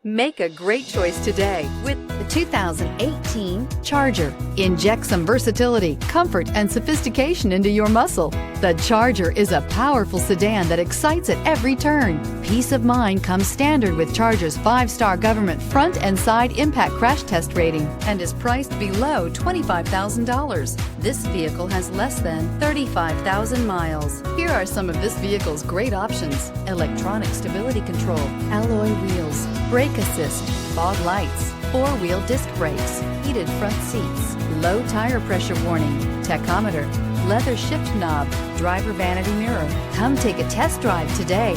Make a great choice today with the 2018 Charger. Inject some versatility, comfort, and sophistication into your muscle. The Charger is a powerful sedan that excites at every turn. Peace of mind comes standard with Charger's 5-star government front and side impact crash test rating and is priced below $25,000. This vehicle has less than 35,000 miles. Here are some of this vehicle's great options: electronic stability control, alloy wheels, brake assist, fog lights, 4-wheel disc brakes, heated front seats, low tire pressure warning, tachometer, leather shift knob, driver vanity mirror. Come take a test drive today.